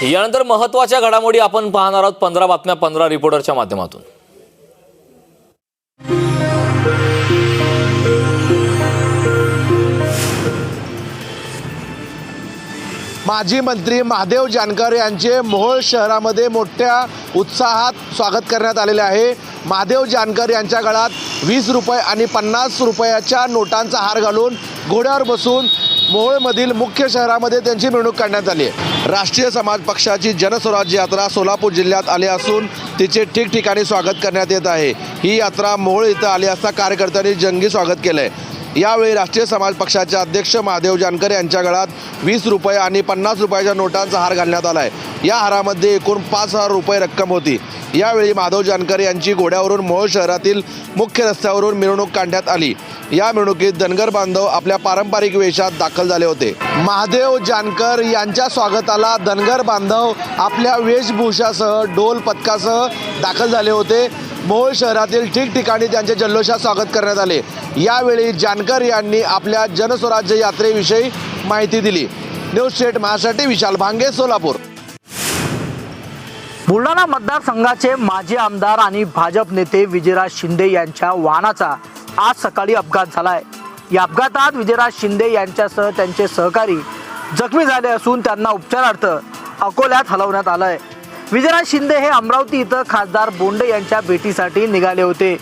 यानंतर महत्त्वाच्या घडामोडी आपण पाहणार आहोत 15 बातम्या 15 रिपोर्टरच्या माध्यमातून। माजी मंत्री महादेव जानकर यांचे मोहोळ शहरामध्ये मोठ्या उत्साहात स्वागत करण्यात आलेले आहे। महादेव जानकर यांच्या गळ्यात 20 रुपये आणि 50 रुपयाच्या नोटांचा हार घालून घोड्यावर बसून मोहोळमधील मुख्य शहरामध्ये त्यांची मिरवणूक काढण्यात आली आहे। राष्ट्रीय समाज पक्षाची जनस्वराज्य यात्रा सोलापूर जिल्ह्यात आली असून तिचे ठिकठिकाणी स्वागत करण्यात येत आहे। ही यात्रा मोहोळ इथं आली असता कार्यकर्त्यांनी जंगी स्वागत केलं आहे। यावेळी राष्ट्रीय समाज पक्षाचे अध्यक्ष महादेव जानकर यांच्या गळ्यात 20 रुपये आणि 50 रुपयाच्या नोटांचा हार घालण्यात आला आहे। या हारामध्ये एकूण 5,000 रुपये रक्कम होती। यावेळी महादेव जानकर यांची घोड्यावरून मोहोळ शहरातील मुख्य रस्त्यावरून मिरवणूक काढण्यात आली। या मिरवणुकीत धनगर बांधव आपल्या पारंपरिक वेशात दाखल झाले होते। महादेव जानकर यांच्या स्वागताला धनगर बांधव आपल्या वेशभूषासह ढोल पथकासह दाखल झाले होते। मोहोळ शहरातील ठिकठिकाणी त्यांचे जल्लोषात स्वागत करण्यात आले। यावेळी जानकर यांनी आपल्या जनस्वराज्य यात्रेविषयी माहिती दिली। न्यूज स्टेट महाराष्ट्रासाठी विशाल भांगे, सोलापूर। बुलढाणा मतदारसंघाचे माजी आमदार आणि भाजप नेते विजयराज शिंदे यांच्या वाहनाचा आज सकाळी अपघात झालाय। या अपघातात विजयराज शिंदे यांच्यासह त्यांचे सहकारी जखमी झाले असून त्यांना उपचारार्थ अकोल्यात हलवण्यात आलंय। विजयराज शिंदे हे अमरावती इथं खासदार बोंडे यांच्या भेटीसाठी निघाले होते।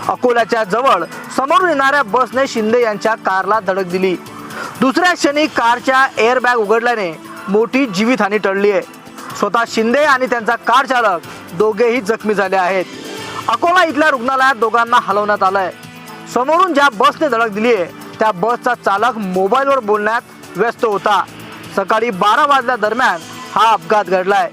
अकोल्याच्या जवळ समोरून येणाऱ्या बसने शिंदे यांच्या कारला धडक दिली। दुसऱ्या क्षणी कारच्या एअरबॅग उघडल्याने मोठी जीवितहानी टळली आहे। स्वतः शिंदे आणि त्यांचा कार चालक दोघेही जखमी झाले आहेत। अकोला इथल्या रुग्णालयात दोघांना हलवण्यात आलंय। समोरून ज्या बसने धडक दिली आहे त्या बसचा चालक मोबाईलवर बोलण्यात व्यस्त होता। सकाळी 12 वाजल्या दरम्यान हा अपघात घडलाय।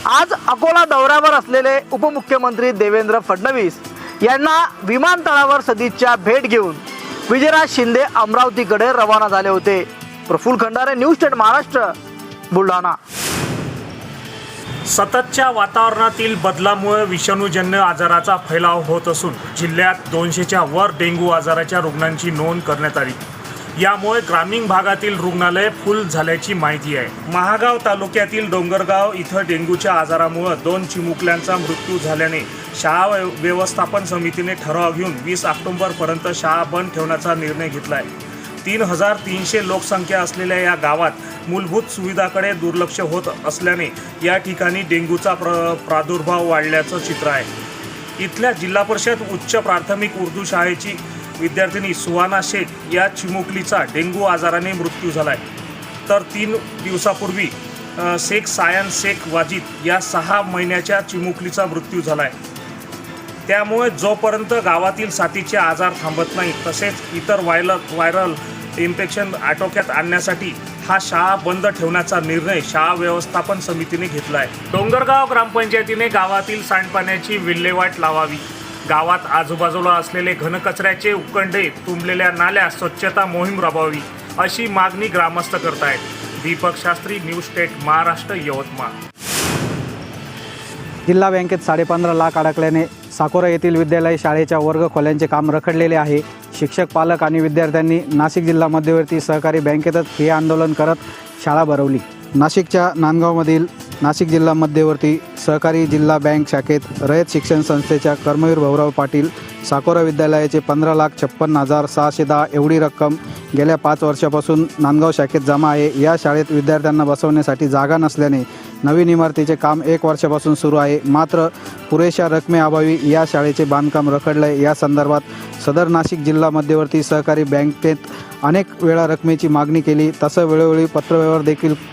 आज अकोला दौऱ्यावर असलेले उपमुख्यमंत्री देवेंद्र फडणवीस यांना विमानतळावर सदिच्छा भेट घेऊन विजयराज शिंदे अमरावतीकडे रवाना झाले होते। Prafulla Khandare, news state Maharashtra, Buldhana. सततच्या वातावरणातील बदलामुळे विषाणूजन्य आजाराचा फैलाव होत असून जिल्ह्यात 200च्या वर डेंग्यू आजाराच्या रुग्णांची नोंद करण्यात आली। यामुळे ग्रामीण भागातील रुग्णालय फुल झाल्याची माहिती आहे। महागाव तालुक्यातील डोंगरगाव इथं डेंग्यूच्या आजारामुळे 2 चिमुकल्यांचा मृत्यू झाल्याने शाळा व्यवस्थापन समितीने ठराव घेऊन 20 ऑक्टोबरपर्यंत शाळा बंद ठेवण्याचा निर्णय घेतला आहे। 3,300 लोकसंख्या असलेल्या या गावात मूलभूत सुविधाकडे दुर्लक्ष होत असल्याने या ठिकाणी डेंग्यूचा प्रादुर्भाव वाढल्याचं चित्र आहे। इथल्या जिल्हा परिषद उच्च प्राथमिक उर्दू शाळेची विद्यार्थिनी सुहाना शेख या चिमुकलीचा डेंग्यू आजाराने मृत्यू झालाय। तर 3 दिवसापूर्वी शेख सायन शेख वाजिद या 6 महिन्याच्या चिमुकलीचा मृत्यू झालाय। त्यामुळे जोपर्यंत गावातील साथीचे आजार थांबत नाही तसेच इतर व्हायरल इन्फेक्शन आटोक्यात आणण्यासाठी हा शाळा बंद ठेवण्याचा निर्णय शाळा व्यवस्थापन समितीने घेतला आहे। डोंगरगाव ग्रामपंचायतीने गावातील सांडपाण्याची विल्हेवाट लावावी, गावात आजूबाजूला असलेले घनकचऱ्याचे उकंडे तुंबलेल्या नाल्या स्वच्छता मोहीम राबवावी अशी मागणी ग्रामस्थ करतायत। Deepak Shastri, news state Maharashtra, Yavatmal. जिल्हा बँकेत 15.5 लाख अडकल्याने साकोरा येथील विद्यालय शाळेच्या वर्ग खोल्यांचे काम रखडलेले आहे। शिक्षक, पालक आणि विद्यार्थ्यांनी नाशिक जिल्हा मध्यवर्ती सहकारी बँकेतच हे आंदोलन करत शाळा भरवली। नाशिकच्या नांदगावमधील नाशिक जिल्हा मध्यवर्ती सहकारी जिल्हा बँक शाखेत रयत शिक्षण संस्थेच्या कर्मवीर भाऊराव पाटील साकोरा विद्यालयाचे 15,56,610 एवढी रक्कम गेल्या 5 वर्षापासून नांदगाव शाखेत जमा आहे। या शाळेत विद्यार्थ्यांना बसवण्यासाठी जागा नसल्याने नवीन इमारतीचे काम 1 वर्षापासून सुरू आहे। मात्र पुरेशा रकमेअभावी या शाळेचे बांधकाम रखडले। या संदर्भात सदर नाशिक जिल्हा मध्यवर्ती सहकारी बँकेत अनेक वेळा रकमेची मागणी केली। तसं वेळोवेळी पत्रव्यवहार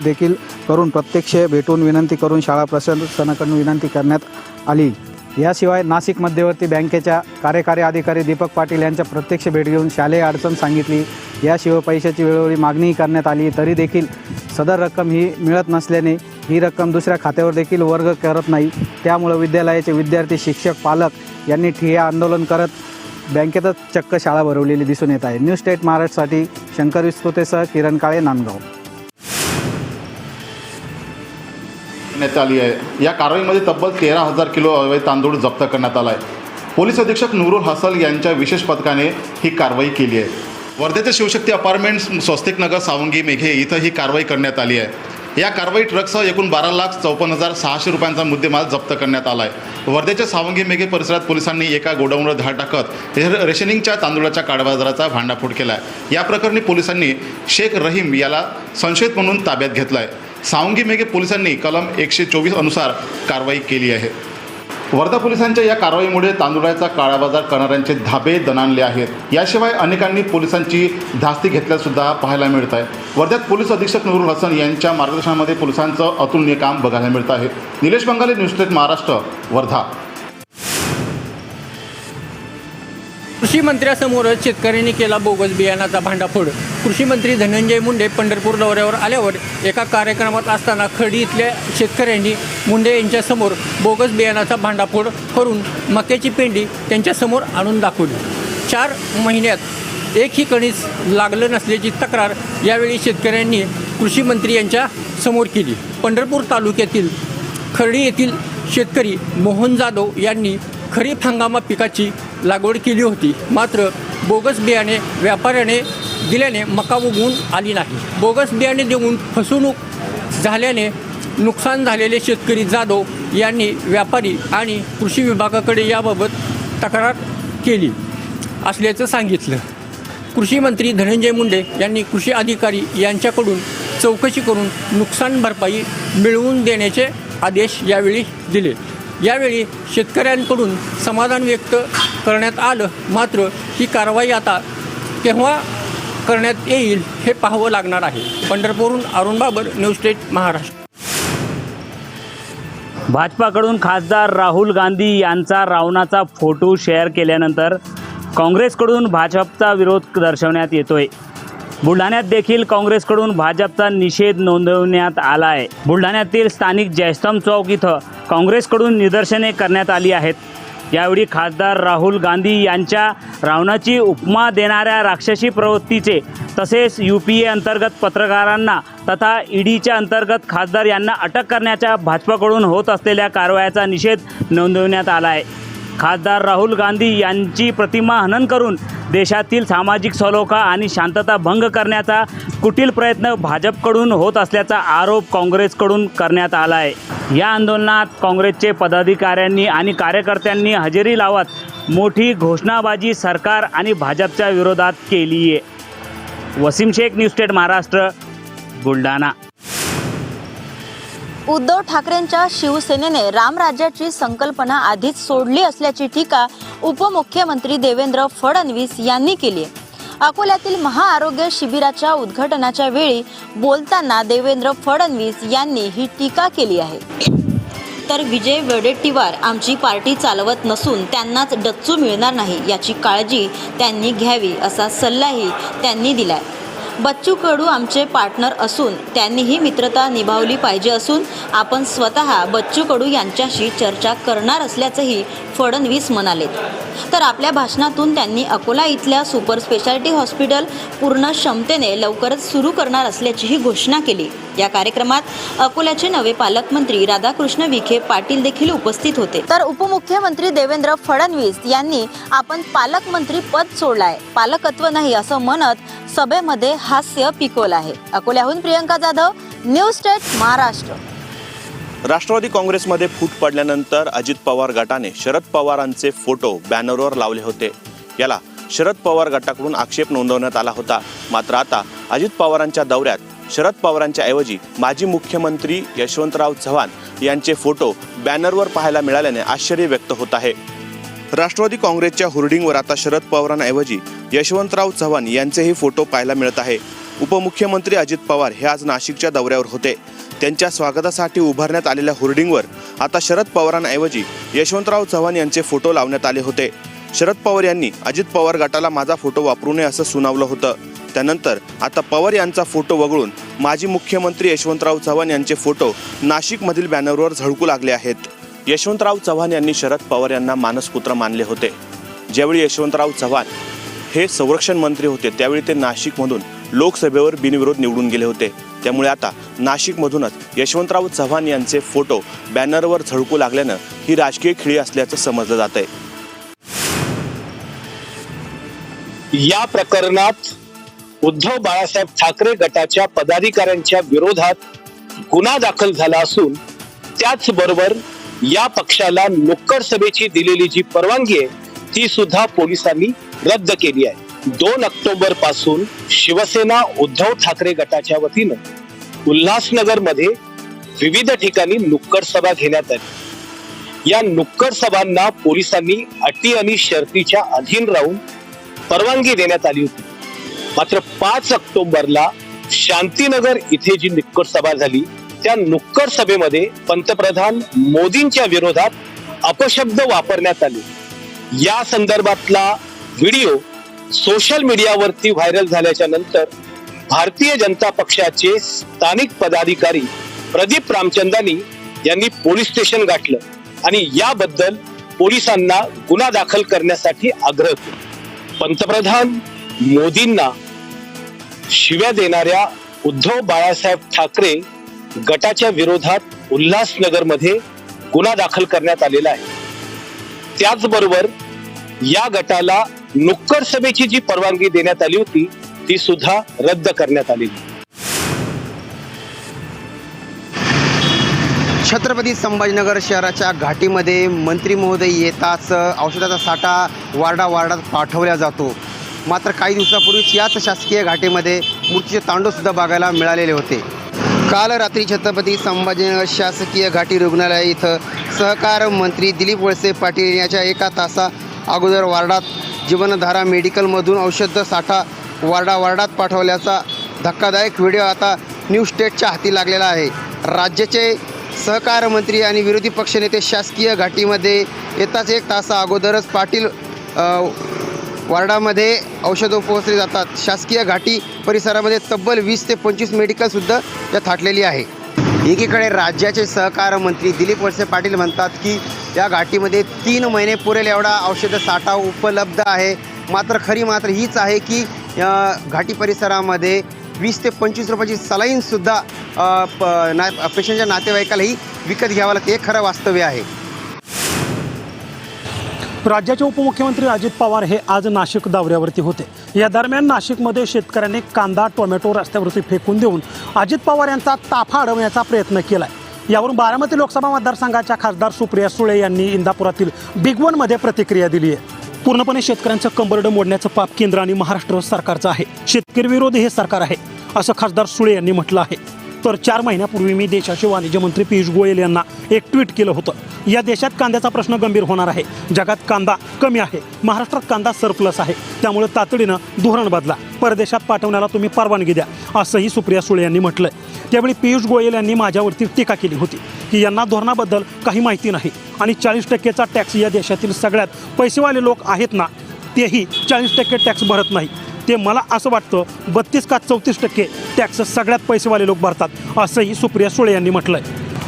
देखील करून प्रत्यक्ष भेटून विनंती करून शाळा प्रशासनाकडून विनंती करण्यात आली। याशिवाय नाशिक मध्यवर्ती बँकेच्या कार्यकारी अधिकारी दीपक पाटील यांच्या प्रत्यक्ष भेट घेऊन शालेय अडचण सांगितली। याशिवाय पैशाची वेळोवेळी मागणी करण्यात आली तरी देखील सदर रक्कम ही मिळत नसल्याने ही रक्कम दुसऱ्या खात्यावर देखील वर्ग करत नाही। त्यामुळे विद्यालयाचे विद्यार्थी, शिक्षक, पालक यांनी ठिय्या आंदोलन करत बँकेतच चक्क शाळा भरवलेली दिसून येत आहे। न्यूज स्टेट महाराष्ट्रासाठी शंकर विस्पुतेसह किरण काळे, नांदगाव। आली आहे। या कारवाईमध्ये तब्बल 13,000 किलो अवैध तांदूळ जप्त करण्यात आला आहे। पोलीस अधीक्षक नूरुल हसल यांच्या विशेष पथकाने ही कारवाई केली आहे। वर्धेचे शिवशक्ती अपार्टमेंट्स, स्वस्तिक नगर, सावंगी, मेघे इथं ही कारवाई करण्यात आली आहे। या कारवाई ट्रकसह एकूण 12,54,600 रुपयांचा मुद्देमाल जप्त करण्यात आला आहे. वर्ध्याच्या सावंगी मेघे परिसरात पोलिसांनी एका गोडाऊनवर धाड टाकत रेशनिंगच्या तांदूळाच्या काळाबाजाराचा भांडाफोड केला आहे. या प्रकरणी पोलिसांनी शेख रहीम याला संशयित म्हणून ताब्यात घेतला आहे. सावंगी मेघे पोलिसांनी कलम 124 अनुसार कारवाई केली आहे. वर्धा पोलिसांच्या या कारवाईमुळे तांदुळाचा काळाबाजार करणाऱ्यांचे धाबे दणाणले आहेत. याशिवाय अनेकांनी पोलिसांची धास्ती घेतल्यासुद्धा पाहायला मिळत आहे. वर्ध्यात पोलीस अधीक्षक नूरुल हसन यांच्या मार्गदर्शनामध्ये पोलिसांचं अतुलनीय काम बघायला मिळत आहे. Nilesh बंगाले, news state Maharashtra, Wardha. कृषी मंत्र्यासमोरच शेतकऱ्यांनी केला बोगस बियाणाचा भांडाफोड. कृषी मंत्री धनंजय मुंडे पंढरपूर दौऱ्यावर आल्यावर एका कार्यक्रमात असताना खर्डी इथल्या शेतकऱ्यांनी मुंडे यांच्यासमोर बोगस बियाणाचा भांडाफोड करून मक्याची पेंडी त्यांच्यासमोर आणून दाखवली. 4 महिन्यात एकही कणीस लागलं नसल्याची तक्रार यावेळी शेतकऱ्यांनी कृषी मंत्री यांच्या समोर केली. पंढरपूर तालुक्यातील खर्डी येथील शेतकरी मोहन जाधव यांनी खरीप हंगामा पिकाची लागवड केली होती. मात्र बोगस बियाणे व्यापाऱ्याने दिल्याने मका उगवून आली नाही. बोगस बियाणे देऊन फसवणूक झाल्याने नुकसान झालेले शेतकरी जाधव यांनी व्यापारी आणि कृषी विभागाकडे याबाबत तक्रार केली असल्याचं सांगितलं. कृषी मंत्री धनंजय मुंडे यांनी कृषी अधिकारी यांच्याकडून चौकशी करून नुकसान भरपाई मिळवून देण्याचे आदेश यावेळी दिले. यावेळी शेतकऱ्यांकडून समाधान व्यक्त करण्यात आलं. मात्र ही कारवाई आता केव्हा करण्यात येईल हे पाहावं लागणार आहे. पंढरपूरहून अरुण बाबर, न्यूज स्टेट महाराष्ट्र. भाजपाकडून खासदार राहुल गांधी यांचा रावणाचा फोटो शेअर केल्यानंतर काँग्रेसकडून भाजपचा विरोध दर्शवण्यात येतोय. बुलढाण्यात देखील काँग्रेसकडून भाजपचा निषेध नोंदवण्यात आला आहे. बुलढाण्यातील स्थानिक जयस्तंभ चौक इथं काँग्रेसकडून निदर्शने करण्यात आली आहेत. यावेळी खासदार राहुल गांधी यांच्या रावणाची उपमा देणाऱ्या राक्षसी प्रवृत्तीचे तसेच UPA अंतर्गत पत्रकारांना तथा ईडीच्या अंतर्गत खासदार यांना अटक करण्याच्या भाजपाकडून होत असलेल्या कारवायाचा निषेध नोंदवण्यात आला आहे. खासदार राहुल गांधी यांची प्रतिमा हनन करून देशातील सामाजिक सलोखा आणि शांतता भंग करण्याचा कुटील प्रयत्न भाजपकडून होत असल्याचा आरोप काँग्रेसकडून करण्यात आला आहे. या आंदोलनात काँग्रेसचे पदाधिकाऱ्यांनी आणि कार्यकर्त्यांनी हजेरी लावत मोठी घोषणाबाजी सरकार आणि भाजपच्या विरोधात केली आहे. Wasim Shaikh, news state Maharashtra, Buldhana. उद्धव ठाकरेंच्या शिवसेनेने रामराज्याची संकल्पना आधीच सोडली असल्याची टीका उपमुख्यमंत्री देवेंद्र फडणवीस यांनी केली आहे. अकोल्यातील महाआरोग्य शिबिराच्या उद्घाटनाच्या वेळी बोलताना देवेंद्र फडणवीस यांनी ही टीका केली आहे. तर विजय वडेट्टीवार आमची पार्टी चालवत नसून त्यांनाच डच्चू मिळणार नाही याची काळजी त्यांनी घ्यावी असा सल्लाही त्यांनी दिलाय. बच्चू कडू आमचे पार्टनर असून त्यांनीही मित्रता निभावली पाहिजे असून आपण स्वतः बच्चू कडू यांच्याशी चर्चा करणार असल्याचंही फडणवीस म्हणाले. तर आपल्या भाषणातून त्यांनी अकोला इथल्या सुपर स्पेशालिटी हॉस्पिटल पूर्ण क्षमतेने लवकरच सुरू करणार असल्याचीही घोषणा केली. या कार्यक्रमात अकोल्याचे नवे पालकमंत्री राधाकृष्ण विखे पाटील देखील उपस्थित होते. तर उपमुख्यमंत्री देवेंद्र फडणवीस यांनी आपण पालकमंत्री पद सोडलाय, पालकत्व नाही असं म्हणत सभेमध्ये हास्य पिकवलं आहे. अकोल्याहून प्रियंका जाधव, न्यूज स्टेट महाराष्ट्र. राष्ट्रवादी काँग्रेसमध्ये फूट पडल्यानंतर अजित पवार गटाने शरद पवारांचे फोटो बॅनरवर लावले होते. याला शरद पवार गटाकडून आक्षेप नोंदवण्यात आला होता. मात्र आता अजित पवारांच्या दौऱ्यात शरद पवारांच्या ऐवजी माजी मुख्यमंत्री यशवंतराव चव्हाण यांचे फोटो बॅनरवर पाहायला मिळाल्याने आश्चर्य व्यक्त होत आहे. राष्ट्रवादी काँग्रेसच्या होर्डिंगवर आता शरद पवारांऐवजी यशवंतराव चव्हाण यांचेही फोटो पाहायला मिळत आहे. उपमुख्यमंत्री अजित पवार हे आज नाशिकच्या दौऱ्यावर होते. त्यांच्या स्वागतासाठी उभारण्यात आलेल्या होर्डिंगवर आता शरद पवारांऐवजी यशवंतराव चव्हाण यांचे फोटो लावण्यात आले होते. शरद पवार यांनी अजित पवार गटाला माझा फोटो वापरू नये असं सुनावलं होतं. त्यानंतर आता पवार यांचा फोटो वगळून माजी मुख्यमंत्री यशवंतराव चव्हाण यांचे फोटो नाशिकमधील बॅनरवर झळकू लागले आहेत. यशवंतराव चव्हाण यांनी शरद पवार यांना मानसपुत्र मानले होते. ज्यावेळी यशवंतराव चव्हाण हे संरक्षण मंत्री होते त्यावेळी ते नाशिकमधून लोकसभेवर बिनविरोध निवडून गेले होते. त्यामुळे आता नाशिकमधूनच यशवंतराव चव्हाण यांचे फोटो बॅनरवर झळकू लागल्यानं ही राजकीय खिळी असल्याचं समजलं जात आहे. या प्रकरणात उद्धव बाळासाहेब ठाकरे गटाच्या पदाधिकाऱ्यांच्या विरोधात गुन्हा दाखल झाला असून त्याचबरोबर या पक्षाला नुक्कड सभेची दिलेली जी परवानगी आहे ती सुद्धा पोलिसांनी रद्द केली आहे। 2 ऑक्टोबर पासून शिवसेना उद्धव ठाकरे गटाच्या वतीनं उल्हासनगर मध्ये विविध ठिकाणी नुक्कड सभा घेण्यात आली। या नुक्कड सभांना पोलिसांनी अटी आणि शर्तीच्या अधीन राहून परवानगी देण्यात आली होती। मात्र 5 ऑक्टोबरला शांतीनगर इथे जी नुक्कड सभा झाली त्या नुक्कड सभेमध्ये पंतप्रधान मोदींच्या विरोधात अपशब्द वापरण्यात आले। या संदर्भातला व्हिडिओ सोशल मीडियावरती व्हायरल झाल्याच्या नंतर भारतीय जनता पक्षाचे स्थानिक पदाधिकारी प्रदीप रामचंदानी यांनी पोलीस स्टेशन गाठलं आणि याबद्दल पोलिसांना गुन्हा दाखल करण्यासाठी आग्रह केला। पंतप्रधान मोदींना शिव्या देणाऱ्या उद्धव बाळासाहेब ठाकरे गटाच्या विरोधात उल्हासनगरमध्ये गुन्हा दाखल करण्यात आलेला आहे। त्याचबरोबर या गटाला नुक्कड सभेची जी परवानगी देण्यात आली होती ती सुद्धा रद्द करण्यात आलेली। छत्रपती संभाजीनगर शहराच्या घाटीमध्ये मंत्री महोदय येताच औषधाचा साठा वार्डात पाठवला जातो। मात्र काही दिवसापूर्वीच याच शासकीय घाटीमध्ये मूर्तीचे तांडवसुद्धा बघायला मिळालेले होते। काल रात्री छत्रपती संभाजीनगर शासकीय घाटी रुग्णालय इथं सहकार मंत्री दिलीप वळसे पाटील याच्या 1 तासा अगोदर वार्डात जीवनधारा मेडिकलमधून औषध साठा वार्डात पाठवल्याचा धक्कादायक व्हिडिओ आता न्यूज स्टेटच्या हाती लागलेला आहे। राज्याचे सहकार मंत्री आणि विरोधी पक्षनेते शासकीय घाटीमध्ये येताच 1 तासा अगोदरच पाटील वार्डामध्ये औषधं पोहोचले जातात। शासकीय घाटी परिसरामध्ये तब्बल 20 ते 25 मेडिकलसुद्धा या थाटलेली आहे। एकीकडे राज्याचे सहकार मंत्री दिलीप वळसे पाटील म्हणतात की या घाटीमध्ये 3 महिने पुरेल एवढा औषध साठा उपलब्ध आहे। मात्र खरी मात्र हीच आहे की या घाटी परिसरामध्ये 20 ते 25 रुपयाची सलाईनसुद्धा पेशंटच्या नातेवाईकालाही विकत घ्यावं लागते। हे खरं वास्तव्य आहे। राज्याचे उपमुख्यमंत्री अजित पवार हे आज नाशिक दौऱ्यावरती होते। या दरम्यान नाशिकमध्ये शेतकऱ्यांनी कांदा टोमॅटो रस्त्यावरती फेकून देऊन अजित पवार यांचा ताफा अडवण्याचा प्रयत्न केला आहे। यावरून बारामती लोकसभा मतदारसंघाच्या खासदार सुप्रिया सुळे यांनी इंदापुरातील बिग वनमध्ये प्रतिक्रिया दिली आहे। पूर्णपणे शेतकऱ्यांचं कंबरडं मोडण्याचं पाप केंद्र आणि महाराष्ट्र सरकारचं आहे। शेतकरी विरोधी हे सरकार आहे असं खासदार सुळे यांनी म्हटलं आहे। तर 4 महिन्यापूर्वी मी देशाचे वाणिज्य मंत्री पियुष गोयल यांना एक ट्विट केलं होतं। या देशात कांद्याचा प्रश्न गंभीर होणार आहे। जगात कांदा कमी आहे, महाराष्ट्रात कांदा सरप्लस आहे। त्यामुळे तातडीनं धोरण बदला, परदेशात पाठवण्याला तुम्ही परवानगी द्या असंही सुप्रिया सुळे यांनी म्हटलंय। त्यावेळी पियुष गोयल यांनी माझ्यावरती टीका केली होती की यांना धोरणाबद्दल काही माहिती नाही आणि 40% टॅक्स या देशातील सगळ्यात पैसेवाले लोक आहेत ना तेही 40% टॅक्स भरत नाही। ते मला असं वाटतं 32 का 34% टॅक्स सगळ्यात पैसेवाले लोक भरतात असंही सुप्रिया सुळे यांनी म्हटलंय।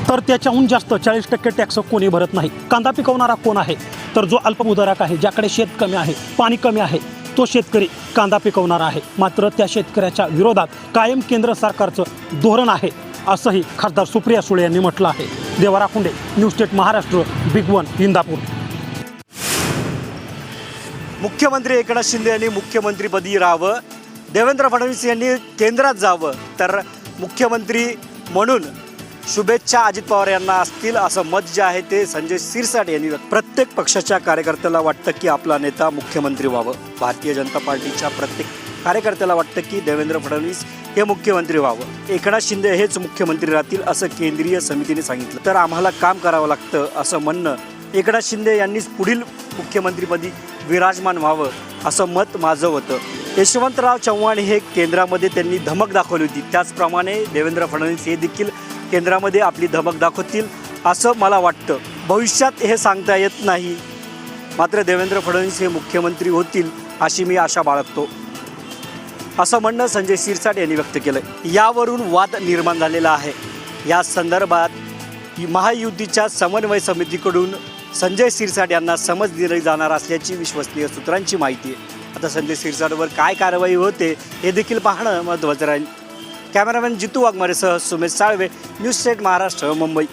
तर त्याच्याहून जास्त 40% टॅक्स कोणी भरत नाही। कांदा पिकवणारा कोण आहे तर जो अल्पभूधारक आहे, ज्याकडे शेत कमी आहे, पाणी कमी आहे, तो शेतकरी कांदा पिकवणारा आहे। मात्र त्या शेतकऱ्याच्या विरोधात कायम केंद्र सरकारचं धोरण आहे असंही खासदार सुप्रिया सुळे यांनी म्हटलं आहे। Deva Rakhunde, news state Maharashtra, big one, Indapur. मुख्यमंत्री एकनाथ शिंदे यांनी मुख्यमंत्रीपदी राहावं, देवेंद्र फडणवीस यांनी केंद्रात जावं, तर मुख्यमंत्री म्हणून शुभेच्छा अजित पवार यांना असतील असं मत जे आहे ते संजय शिरसाट यांनी प्रत्येक पक्षाच्या कार्यकर्त्याला वाटतं की आपला नेता मुख्यमंत्री व्हावं। भारतीय जनता पार्टीच्या प्रत्येक कार्यकर्त्याला वाटतं की देवेंद्र फडणवीस हे मुख्यमंत्री व्हावं, एकनाथ शिंदे हेच मुख्यमंत्री राहतील असं केंद्रीय समितीने सांगितलं। तर आम्हाला काम करावं लागतं असं म्हणणं एकनाथ शिंदे यांनीच पुढील मुख्यमंत्रीपदी विराजमान व्हावं असं मत माझं होतं। यशवंतराव चव्हाण हे केंद्रामध्ये त्यांनी धमक दाखवली होती, त्याचप्रमाणे देवेंद्र फडणवीस हे देखील केंद्रामध्ये आपली धमक दाखवतील असं मला वाटतं। भविष्यात हे सांगता येत नाही, मात्र देवेंद्र फडणवीस हे मुख्यमंत्री होतील अशी मी आशा बाळगतो असं म्हणणं संजय शिरसाट यांनी व्यक्त केलं। यावरून वाद निर्माण झालेला आहे। या संदर्भात महायुतीच्या समन्वय समितीकडून संजय शिरसाट यांना समज दिली जाणार असल्याची विश्वसनीय सूत्रांची माहिती आहे। आता संजय शिरसाटवर काय कारवाई होते हे देखील पाहणं महत्त्वाचं राहील। कॅमेरामॅन जितू वाघमारेसह सुमेश साळवे, न्यूज स्टेट महाराष्ट्र, मुंबई।